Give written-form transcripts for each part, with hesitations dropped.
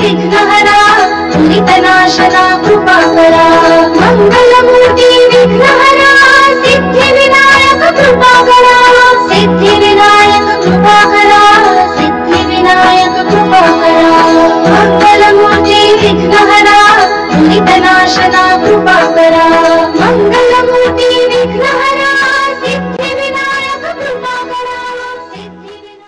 विघ्नहरा दुरितनाशना कृपाकरा मंगलमूर्ति विघ्नहरा सिद्धिविनायक कृपाकरा सिद्धिविनायक कृपाकरा सिद्धिविनायक कृपाकरा मंगलमूर्ति विघ्नहरा दुरितनाशना कृपाकरा मंगलमूर्ति विघ्नहरा सिद्धिविनायक कृपाकरा सिद्धिविनायक।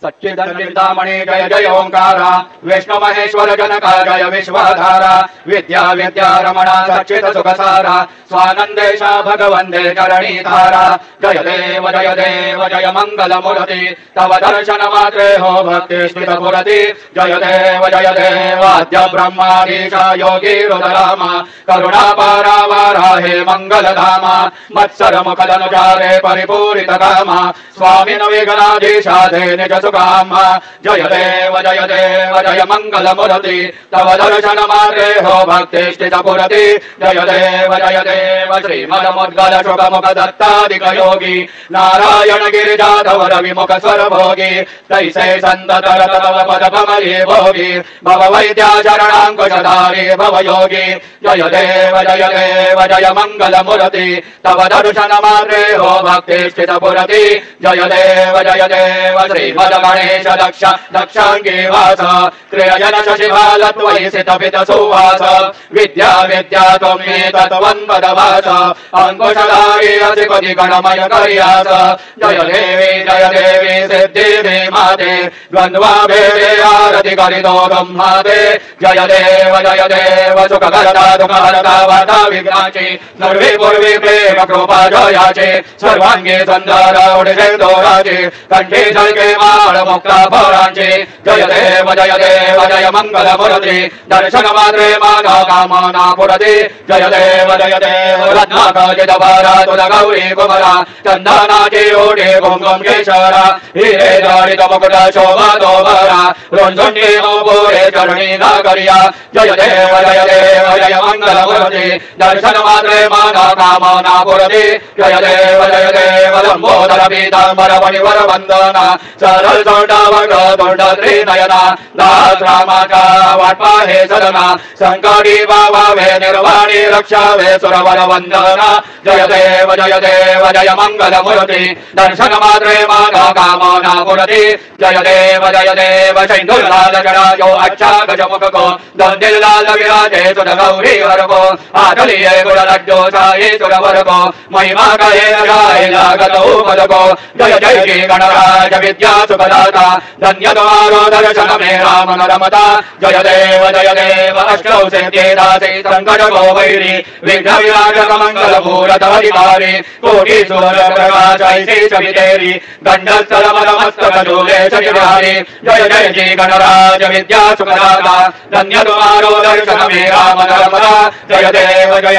सच्चिदानंदमणि जय जय ओंकार विष्णु महेश्वर जनक जय विश्वधारा विद्या विद्या रमणा सच्चिद सुखसारा स्वानंदेश भगवंदे चरणी धारा जय देव जय मंगल मूर्ति तव दर्शन मात्रे हो भक्ति स्मित पुरति जय देव आद्य ब्रह्मादीश योगी रुद्राम करुणा पारावारा हे मंगल धामा मत्सर मुखदनुचारे परिपूरित कामा स्वामी विघ्नाधीशाधे निज सुकामा जय देव जय मंगल मूर्ति तव दर्शन मात्रे हो भक्ति स्थित पुरति जय देव श्रीमद मुद्गल शुक मुख दत्तादिक योगी नारायण गिरिजाधव रविमुख स्वर भोगी तैसे संततर तव पद कमले भोगी भव वैद्या चरणांकुशधारी भव योगी जय देव जय मंगल मूर्ति तव दर्शन मात्रे हो भक्ति स्थित पुरति जय देव श्रीमद गणेश दक्षांगी वास क्रियजन शशिभाल त्वयि सितपित सुवास विद्या विद्या त्वमे तत्वन्पदवास अंकुशधारी असि पदि गणमय कर्यास जय देवी सिद्धि माते द्वन्द्वा भेदे आरति करितो ब्रह्माते जय देव सुखकरता दुःखहरता वार्ता विघ्नाची सर्वे पूर्वी प्रेम कृपा जयाचे सर्वांगी सुंदर उडिसेंदोराचे कंठी झलके माळ मुक्ता फळांचे जय देव जय मंगल मूर्ति दर्शन मात्रे माना कामना पुरति जय देव रत्नाकाजित भारा तुल गौरी कुमरा चंदनाची ओढे कुंकुम केशरा हिरे जडित मुकुट शोभा दोबरा रोंझुंडी मोपुरे चरणी नागरिया जय देव जय मंगल मूर्ति दर्शन मात्रे माना कामना पुरति जय देव लंबोदर पीतांबर मणिवर वंदना सरल तोंडावर तोंड त्रिनयना दास रामाचा वाटपा हे सदना संकटी बावावे निर्वाणी रक्षावे सुरवर वंदना जय देव जय मंगल मूर्ति दर्शन मात्रे माना कामना पुरति जय देव शैंधुर लाल जड़ा जो अच्छा गजमुख को दंदिल लाल विराजे सुर गौरी हर को आचलिए गुण लज्जो साई सुरवर को महिमा कहे गाय लागत उपद को जय जय गणराज विद्या सुखदाता धन्य तुम्हारो दर्शन में राम नरमता जय देव अष्टौ सिद्धिदासी संकट को वैरी विघ्न विनाशक मंगल भूरत अधिकारी कोटि सूर्य प्रकाश ऐसी छवि तेरी गंडस्थल मस्तक झूले शरीरहारी जय जय गणराज विद्या सुखदाता धन्य तुम्हारो दर्शन में राम नरमता जय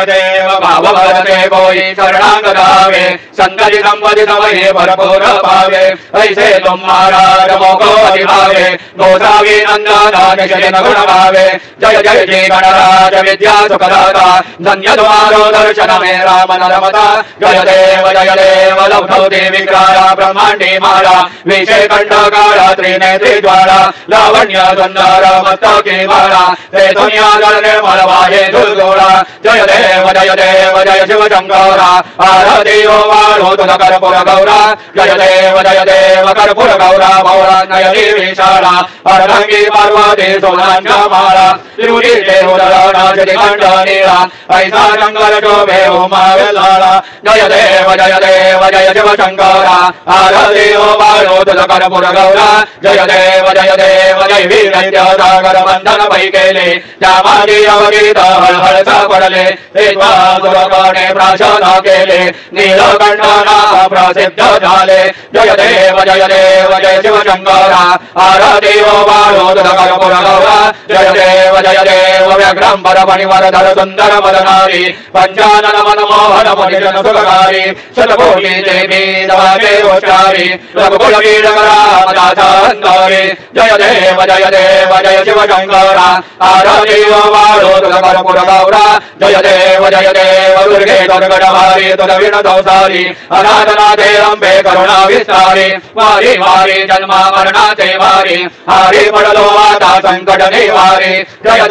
देव भाव भरते कोई शरणागत आवे संतति संपत्ति समय भरपूर पावे ऐसे तुम महाराज मोको अधिभावे गोसावी नंदना निजन गुण भावे जय गणराज विद्या सुखदाता धन्य तुम्हारो दर्शन में राम नरमता जय देव लब्धौ देवी ग्राया ब्रह्मांडी माला विषय कंठकारा त्रिनेत्री ज्वाला लावण्य सुंदर मस्तके माला ते दुनिया जल निर्मल वाहे दुर्गोला जय देव जय शिव शंकरा आरती ओ वालो तुल कर्पूर गौरा जय देव कर्पूर गौरा भौरा नयनी विशाला अर्धंगी पार्वती सोनांच्या माला त्रिपुरी देहुरनाशि कंठ नीला ऐसा शंकर शोभे उमा विलाला जय देव जय शिव शंकरा आरती ओ वालो तुल कर्पूर गौरा जय देव जय वीर सागर बंधन भई केले त्यामादी अवगीत हळहळ सापडले प्राशन केले नीलकंठना प्रसिद्ध झाले जय देव जय शिव शंकर आरतीव बाळोदर कर्पूर गौरा जय देव व्यग्रम परपणिवरधर सुंदर मदनारी पंचानन मनमोहन मुनिजन सुखकारी शतकोटि देवी दवाके उच्चारी रघुकुल वीरकरा मदाचारी जय देव जय शिव शंकर आरतीव बाळोदर कर्पूर गौरा जय देव दुर्गे दुर्गणहारी तुलवीण दौसारी अनाथनाथे अंबे करुणा विस्तारी वारी वारी जन्मा मरणाचे वारी हारी पडलो आता संकट निवारी जय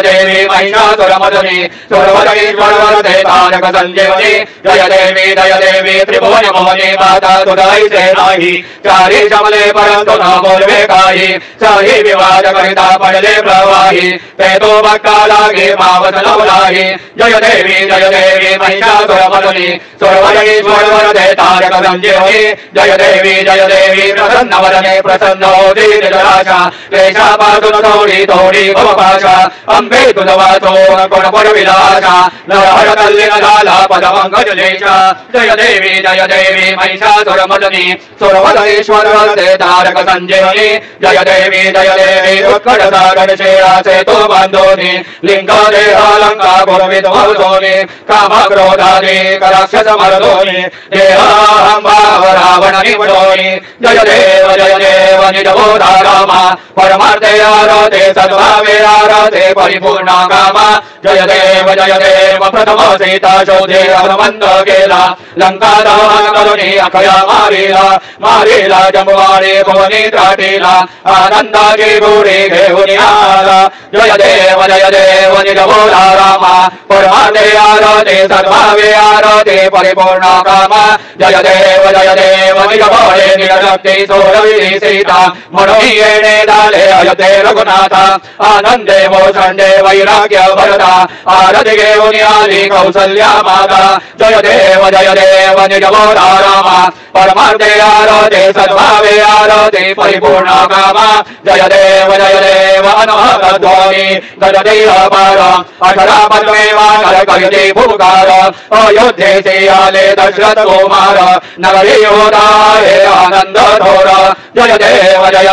देवी महिषासुरमर्दिनी सुरवरईश्वर वरदे तारक संजीवनी जय देवी त्रिभुवन मोहिनी माता तुझैसे नाही चारी शमले परंतु न बोलवे काही साही विवाद करिता पडले प्रवाही ते तो बक्का लागे मावत नवलाही जय देवी महिषासुरमर्दिनी सुरवरईश्वर वरदे तारक संजीवनी जय देवी प्रसन्न वदने प्रसन्न होती निराशा क्लेशापासून थोडी भवपाशा अंबे तुझ वाचो कोण विलासा नरहर कल्लिन झाला पदपंकज लेशा जय देवी महिषासुरमर्दिनी सुरवरईश्वर वरदे तारक संजीवनी जय देवी उत्कट सागर शेळाचे तो बांधोनी लिंग देह लंका गुरवित वंशोनी काम क्रोधादी राक्षस मर्दोनी देहांभाव रावण निवडोनी जय देव निजबोधा रामा परमार्थे आराधे सद्भावे आराधे परिपूर्ण कामा जय देव प्रथम सीता शोधे हनुमंत गेला लंका दहन करुणी अखया मारिला जंबवाडे भुवनी त्राटीला आनंदाची गोडी घेऊन आला जय देव निजबोधा रामा परमार्थे आराधे सद्भावे आराधे परिपूर्ण कामा जय देव निजबोळे निरशक्ती सोडविली सीता म्हणून येणे झाले अयोध्ये रघुनाथा आनंदे मोसंडे वैराग्य भरता आरती घेऊन आली कौसल्या माता जय देव निजबोधा रामा परमार्थे आराधे सद्भावे आराधे परिपूर्ण कामा जय देव अनहतध्वनी गजदेह पार अठरा पद्मे वानर कविते भूकार अयोध्येचे आले दशरथ कुमार नगरी होता हे आनंद थोर जय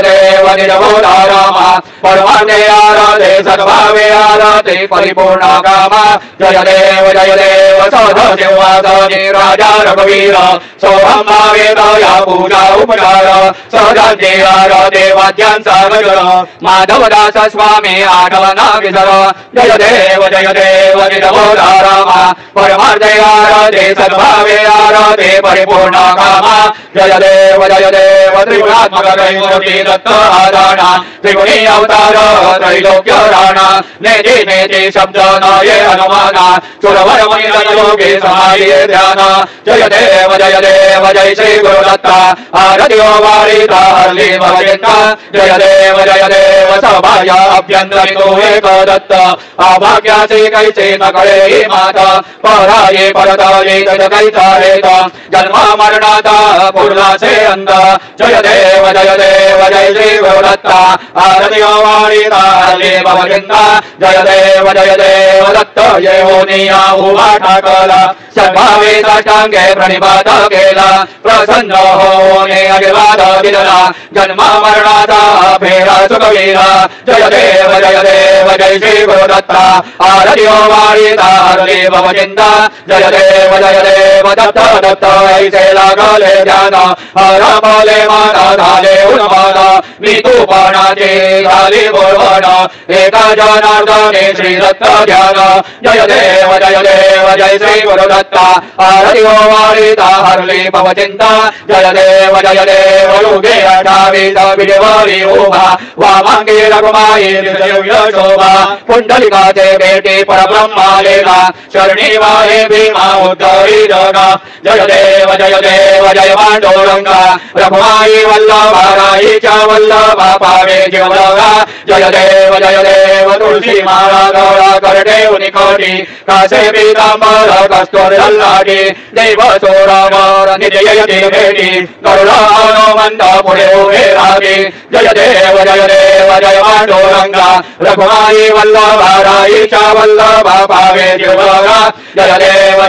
देव निजबोधा रामा परमार्थे आराधे सद्भावे आराधे परिपूर्ण कामा जय देव सौध सिंहासनी राजा रघुवीर सोहम भावेदया पूजा उपचार सहजांचे आराधे वाद्यांचा गजर माधवदास स्वामी आठवना विसर जय देव निजबोधा रामा परमार्थे आराधे सद्भावे आराधे परिपूर्ण कामा जय देव त्रिगुणात्मक त्रैमूर्ति दत्त आदाना त्रिगुणी अवतार त्रैलोक्य राणा नेति शब्द नये हनुमाना सुरवर मुनि योगी समाये ध्यान जय देव जय श्री गुरुदत्ता आरती वारिता हरली भजन्ता जय देव सभाया अभ्यंतरितो एक दत्त आभाग्यासी कैसे न कळे माता पराये परताये तद कैसा हेत जन्म मरणाता पूर्णाचे अंत जय देव जय श्री गुरुदत्ता आरती वारिता हरली भजन्ता जय देव दत्त येऊनिया उभा ठाकला सद्भावे साष्टांगे प्रणिपात केला प्रसन्न होने आशीर्वाद दिला जन्म मरणाचा फेरा चुकविला जय देव जय श्री गुरुदत्ता आरती वारिता हरली भवचिंता जय देव दत्त ऐसे लागले ध्यान हरमले माना झाले उन्मान मी तूपणाचे झाली बोलवण एका जनार्दने श्री दत्त ध्यान जय देव जय श्री गुरुदत्ता आरती वारिता हरली भवचिंता जय देव योगे 28 विजयवारी उभा वामांगी रघुमाई शोभा पुंडलिकाचे बेटी परब्रह्मालेला शरणी वाहे भीमा उद्धवी जगा जय देव जय पांडुरंगा रघुमाई वल्लभा राईच्या वल्लभा पावे जीवलगा जय देव तुळशी माळा गौरा करडे उनिकोटी कासे पीतांबर कस्तूर लल्लाटी देव सोरावर निजयती भेटी गरुडा हनुमंत पुढे उभे राही जय देव जय पांडुरंगा रघुमाई वल्लभा राईच्या वल्लभा पावे जीवलगा जय देव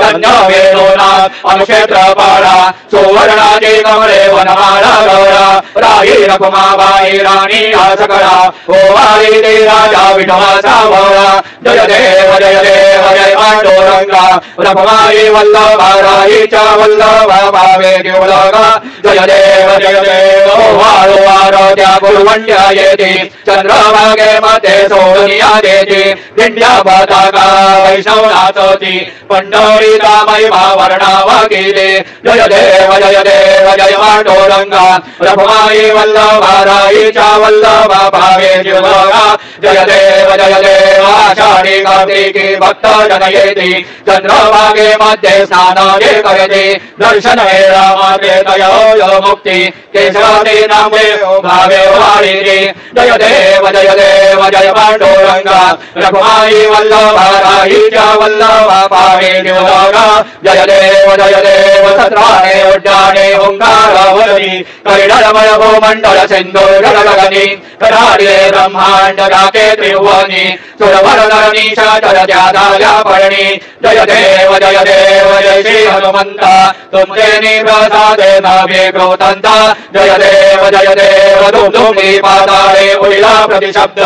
धन्य वेणुना अनुक्षेत्रपाला सुवर्णाची कमळे वनमाला गौरा राही रकुमाबाई राणी सकळा ओवाळी ते राजा विठवाचा भोळा जय देव जय पांडुरंगा रकुमाई वल्लभा राहीच्या वल्लभा भावे देवलगा जय देव वाळू वारो त्या गुरुवंड्या येते चंद्रभागे मध्ये सोनिया देते दिंड्या पताका वैष्णव नाचती पंढरी दामई वर्णावा केले जय देव जय पांडुरंगा रकुमाई वल्लभा राहीच्या वल्लभा भावे देवलगा जय देव आषाढी कार्तिकी भक्त जन येते चंद्रभागे मध्ये स्नान जे करते दर्शन रामाचे तयो मुक्ती केशवाचे नामे भावे वारी जय देव जय पांडुरंगा रकुमाई वल्लभा राहीच्या वल्लभा भावे देवलगा जय देव सत्राणे उड्डाणे ओंकारावरी कैडलमय भूमंडल सिंधूर गगनी कराडे ब्रह्मांड राके त्रिभुवनी सुरवरधरणी शाचर त्यादाल्या पळणी जय देव जय श्री हनुमंता तुमचे निप्रसादे नावे क्रोतंता जय देव दुमदुमी पाताळे उडिला प्रतिशब्द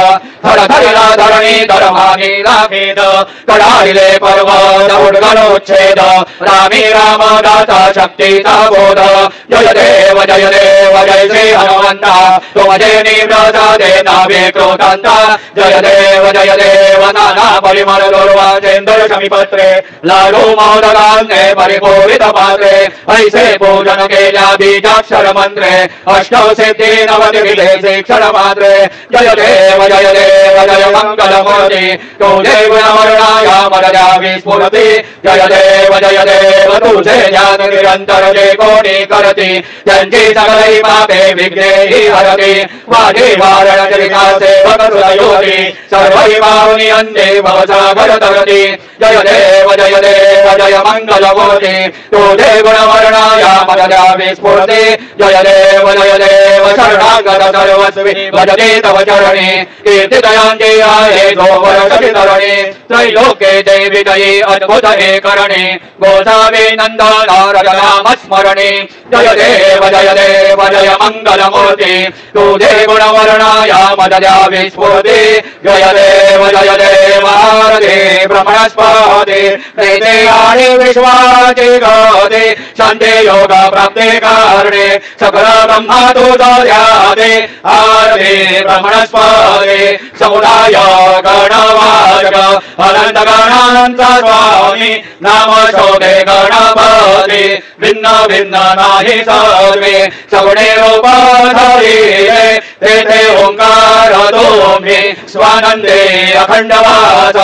धरधरिला धरणी धर्मानी लाखेद कडाळिले पर्वत उडगणोच्छेद रामी रामदाता शक्तीचा बोध जय देव जय श्री हनुमंता तुमचे निप्रसादे नावे क्रोतंता जय देव नाना परिमल दुर्वाचेंद्र शमीपत्रे लाडू मोदकांने परिपूरित पात्रे ऐसे पूजन केल्या बीजाक्षर मंत्रे अष्टौ सिद्धी नवदिविले शिक्षण मात्रे जय देव जय मंगल मूर्ती तुझे गुणवर्णाया मरजा विस्फुरती जय देव तुझे ज्ञान निरंतर जे कोणी करती त्यांची सगळी पापे विघ्नेही हरती माझी वारण जरिकाचे भगसुरयोगी सर्वै पावनी अंते भवसागर तरती जय देव जय मंगल मूर्ती तुझे गुणवर्णाया मरजा विस्फुरती जय देव शरणागत सर्वस्वी भजते तव चरणी कीर्तिदयांची आहे जोवर तरणी त्रैलोक्ये देवी जयी अद्भुत हे करणे गोसावी नंदन रजनाम स्मरणे जय देव जय मंगल मूर्ती तुझे गुणवर्णाया मदया विस्फुरती जय देव आरती ब्रह्मणस्पती प्रीते आणि विश्वाची गती शांती योग प्राप्ती कारणे सकल ब्रह्मा तुझा ध्याते आरती ब्रह्मणस्पती समुदाय गणवाचक अनंत गणांचा स्वामी नाम शोभे गणपती भिन्न भिन्न नाही सर्वे सगुणे रूप धरिले तेथे ओंकार तुम्ही स्वानंदे अखंडवास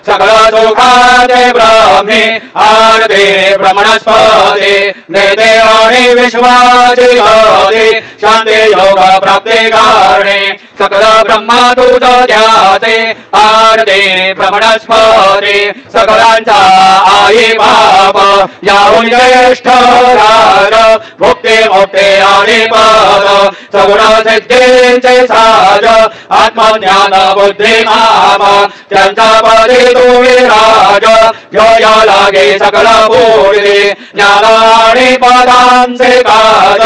सकळ सुखाते ब्रह्मी आरती ब्रह्मणस्पती नेते आणि विश्वाची गती शांती योग प्राप्ती कारणे सकल ब्रह्मा तुझ ध्याते आरती ब्रह्मणस्पती सकलांचा आई बाप याहून ज्येष्ठ राज भुक्ती मुक्ती आणि पद सगुण सिद्धींचे साज आत्मज्ञान बुद्धी नाम त्यांचा पदी तू विराज जय लागे सकल पूर्वी ज्ञान आणि पदांचे काज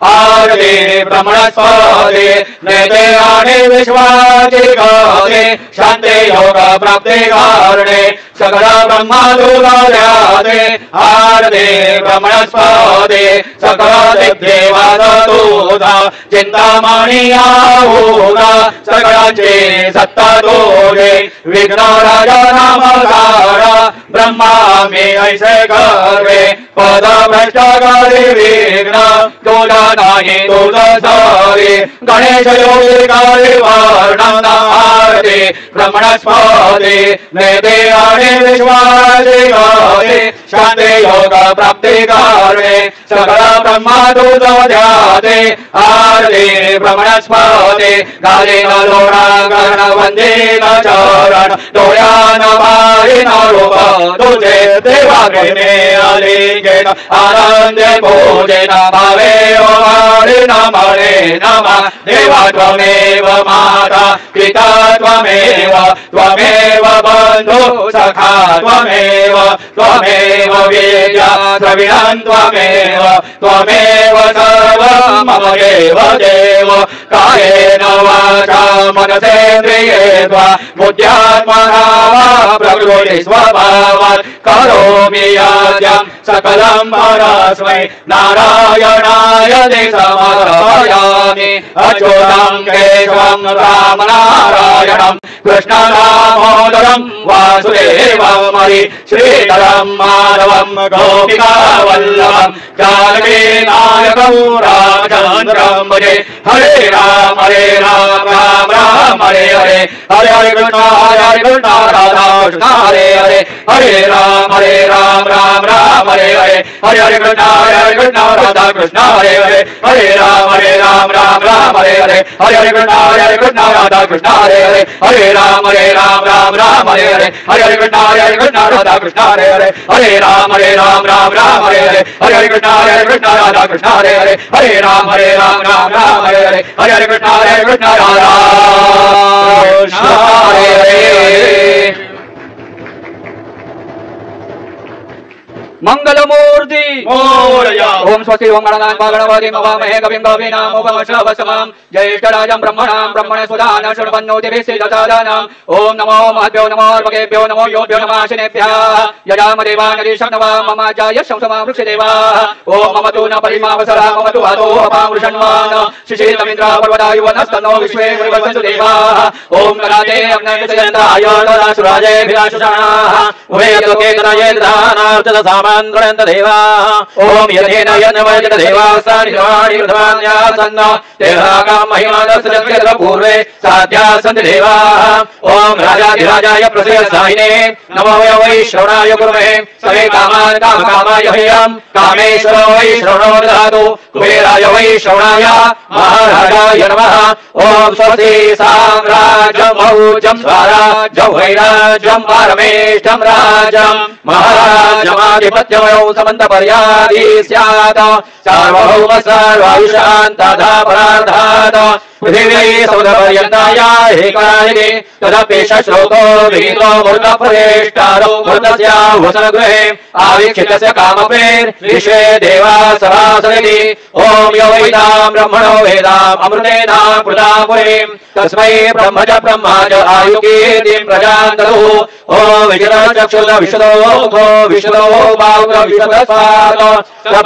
आरती ब्रह्मणस्पती नेते आणि विश्वाची गती शांती योग प्राप्ती कारणे सकल ब्रह्मा तुझा ध्याते आरती ब्रह्मणस्पती सकल सिद्धीवाद तुझा चिंतामणी आहुरा सकळांची सत्ता तुझे विघ्न राजा नामधारा ब्रह्मा मी ऐसे गर्वे पद भ्रष्ट गरी विघ्न तुझा नाही तुझ सारी गणेश योगी काळी वर्णन आरती ब्रह्मणस्पती नेते आणि विश्वासी गती शांती योग प्राप्ती कारणे सकल ब्रह्मा तुझ ध्याते आरती ब्रह्मणस्पती घालीन लोणा कर्ण वंदीन चरण डोळ्यान बारीन रूप तुझे देवा त्वमे आलिङ्गेन आनन्दे पूजेन भवेव मारेण मरे नमः देवा त्वमेव माता पिता त्वमेव त्वमेव बन्धु सखा त्वमेव त्वमेव विद्या द्रविणं त्वमेव त्वमेव सर्वं मम देव देव कायेन वाचा मनसेन्द्रियेर्वा बुद्ध्यात्मना वा प्रकृति स्वभावात् करोमि यद्यं सकलं परस्मै नारायणाय ते समर्पयामि अच्युतं केशवं रामनारायणं कृष्णदामोदरं वासुदेवं हरि श्रीधरं माधवं गोपिकावल्लभं जानकीनायकं रामचन्द्रं भजे हरे राम राम राम हरे हरे हरे हरे कृष्ण राधा कृष्ण हरे हरे हरे राम राम राम हरे हरे हरे हरे कृष्ण राधा कृष्ण हरे हरे हरे राम राम राम हरे हरे हरे हरे कृष्ण राधा कृष्ण हरे हरे हरे राम राम राम हरे हरे हरे हरे कृष्ण राधा कृष्ण हरे हरे हरे राम राम राम हरे हरे हरे हरे कृष्ण राधा कृष्ण हरे हरे हरे राम राम हरे हरे हरे हरे कृष्ण राधा कृष्ण हरे हरे मंगलमूर्ति मोरया ओम स्वस्ति ओम गणनाथ गणपति नमामहे कविं कवीनाम उपमश्रवसमं ज्येष्ठराजं ब्रह्मणां ब्रह्मणस्पदान शृण्वन्नोतिभिस्सिद्धसादानां ओम नमो महभ्यो नमो अर्भकेभ्यो नमो योभ्यो नमः शनेभ्यः यजामदेवानरीशक्नवा मम जाय संसमा वृक्षदेवाः ओम मम तु न परिमावसरा मम तु वातो अपामृषण्वान् शिशिरमिन्द्रा पर्वतायुवनस्तनो विश्वे वृवसन्तु देवाः ओम गणाते अग्नयजयन्ताय ददासुराजेभिलाषुषाणाः उभयतोके तनये दानार्चतसाम मंत्रंत देवा ओम यथेन यन्वयत देवास्तानि सर्वाणि प्रथमान्यासन्न देवाकां महिमानस्य पूर्वे साध्या सन्ति देवाः ओम राजाधिराजाय प्रसेयसायिने नमो वै श्रवणाय कुर्महे सवे कामान् कामकामाय ह्यं कामेश्वरो वै श्रवणो ददातु कुबेराय वै श्रवणाय महाराजाय नमः ओम स्वस्ति साम्राज्यं मौजं स्वराज्यं वैराज्यं पारमेष्ठं राज्यं महाराजमाधिपत्यमयो समन्त पर्यादि स्यात् सार्वभौम सर्वायुषान्तधा परार्धात् पृथिव्यै सौधपर्यन्ताय एकरायते तदपेश श्लोको विहितो मृतप्रवेष्टारो मृतस्य वसनगृहे आवीक्षितस्य कामप्रेर विश्वे देवा सभासयति ओम यो वैदां ब्रह्मणो वेदाम् अमृतेनां कृतापुरीं तस्मै ब्रह्म च आयुकीर्तिं प्रजां ददुः ओम विजयचक्षुष विशदो मुखो विशदो बाहुः विशदस्वाद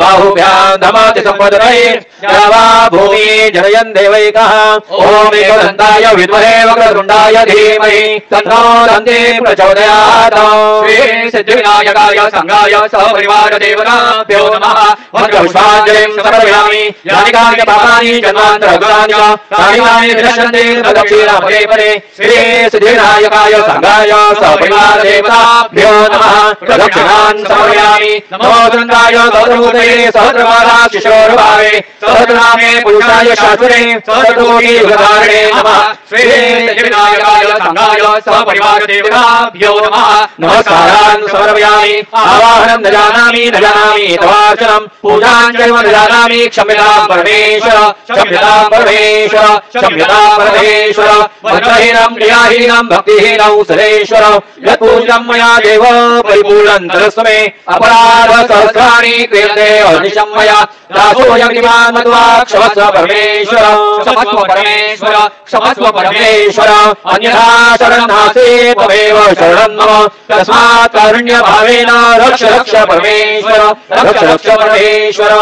बाहुभ्यां धमाति सम्पदनैर्यावा भूमि जनयन् देवैकः ओम एकदन्ताय विद्महे वक्रतुण्डाय धीमहि तन्नो दन्ति प्रचोदयात् श्री सिद्धिविनायकाय संगाय सपरिवार देवताभ्यो नमः मन्त्रपुष्पाञ्जलिं समर्पयामि यानि कानि पापानि जन्मान्तरकृतानि तानि मानि विनश्यन्ति तदक्षिणापदे पदे श्री सिद्धिविनायकाय संगाय सपरिवार देवताभ्यो नमः प्रदक्षिणान् समर्पयामि नमो चन्द्राय सहस्रभूते सहस्रमाला किशोरभावे सहस्रनामे पुरुषाय शाश्वते सहस्रकोटि युगधारिणे नमः श्री सिद्धिविनायकाय संगाय सपरिवार देवताभ्यो नमः नमस्कारान् समर्पयामि आवाहनं न जानामि तवार्चनं पूजां चैव न जानामि क्षम्यतां परमेश्वर क्षम्यतां परमेश्वर क्षम्यतां परमेश्वर भक्तहीनं क्रियाहीनं भक्तिहीनं सुरेश्वर यत्पूज्यं मया देव परिपूर्णं तरस्व मे अपराध सहस्राणि क्रियन्ते अनिशं मया दासोऽयमिमान् मत्वा क्षमस्व परमेश्वर क्षमस्व परमेश्वर अन्यथा शरणं नास्ति त्वमेव शरणं मम तस्मात् कारुण्यभावेन रक्ष परमेश्वर रक्ष परमेश्वर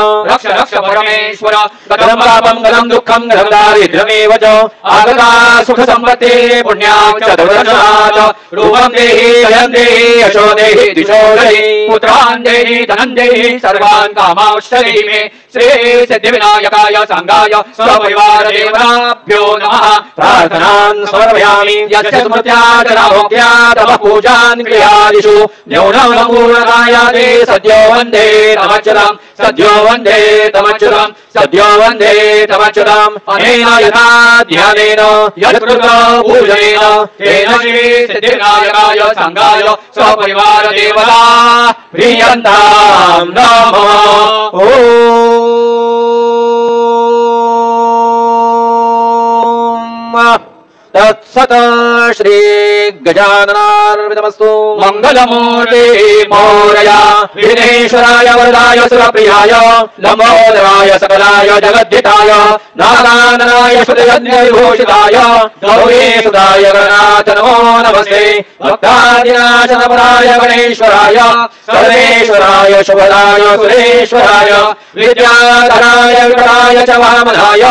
कथं पापं कथं दुःखं कथं दारिद्र्यमेव च आगता सुख सम्पत्ति पुण्यात् चतुर्दशात् रूपं देहि जयं देहि यशो देहि दिशो देहि पुत्रान् देहि धनं देहि सर्वान् कामांश्च देहि मे श्री सिद्धिविनायकाय संगाय सपरिवार देवताभ्यो नमः प्रार्थनान् समर्पयामि यस्य स्मृत्या जना भोक्त्या तव पूजान् क्रियादिषु न्यूनं पूर्णकायाते सद्यो वन्दे तमच्युतं सद्यो वन्दे तमच्युतं सद्यो वन्दे तमच्युतं अनेन यथा ध्यानेन यत्कृत पूजनेन तेन श्री सिद्धिविनायकाय संगाय सपरिवार देवता प्रियन्तां नमः तत्सत श्री गजाननार्पितमस्तु। मंगलमूर्ति मोरया विघ्नेश्वराय वरदाय सुरप्रियाय लंबोदराय सकलाय जगद्धिताय नारायणाय श्रुतयज्ञविभूषिताय गौरीसुताय गणनाथ नमो नमस्ते। भक्तादिनाशनपराय गणेश्वराय सर्वेश्वराय शुभदाय सुरेश्वराय विद्याधराय विकटाय च वामनाय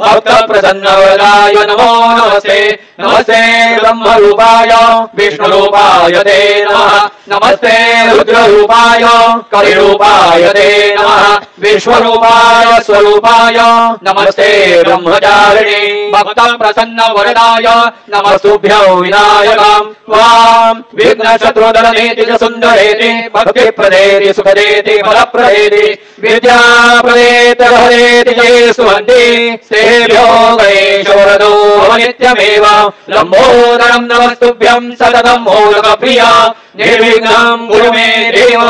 भक्तप्रसन्नवरदाय नमो नमस्ते। नमस्ते ब्रह्मरूपाय विष्णुरूपाय ते नमः। नमस्ते रुद्ररूपाय कलिरूपाय ते नमः। विश्वरूपाय स्वरूपाय नमस्ते ब्रह्मचारिणे भक्तप्रसन्नवरदाय नमस्तुभ्यं विनायकं त्वां विघ्नशत्रुदलनेति च सुन्दरेति भक्तिप्रदेति सुखदेति फलप्रदेति विद्याप्रदेति हरेति ये सुवन्ति तेभ्यो गणेशवरदो नित्यमेव लंबोदरं नमस्तुभ्यं सततं मोदकप्रिया निर्विघ्नं कुरु मे देव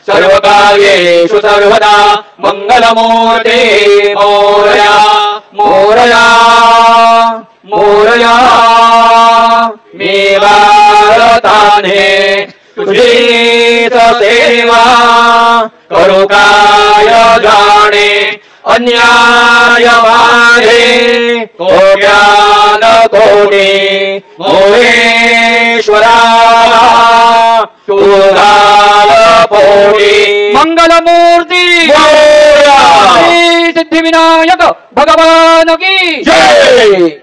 सर्वकार्येषु सर्वदा मंगलमूर्ते मोरया मोरया मोरया मे भारताने तुझी सेवा करू काय जाणे अन्याय माझे कोट्यान कोटी मोहेश्वरा तुझा पोटी मंगलमूर्ती मोरया सिद्धिविनायक भगवान की जय।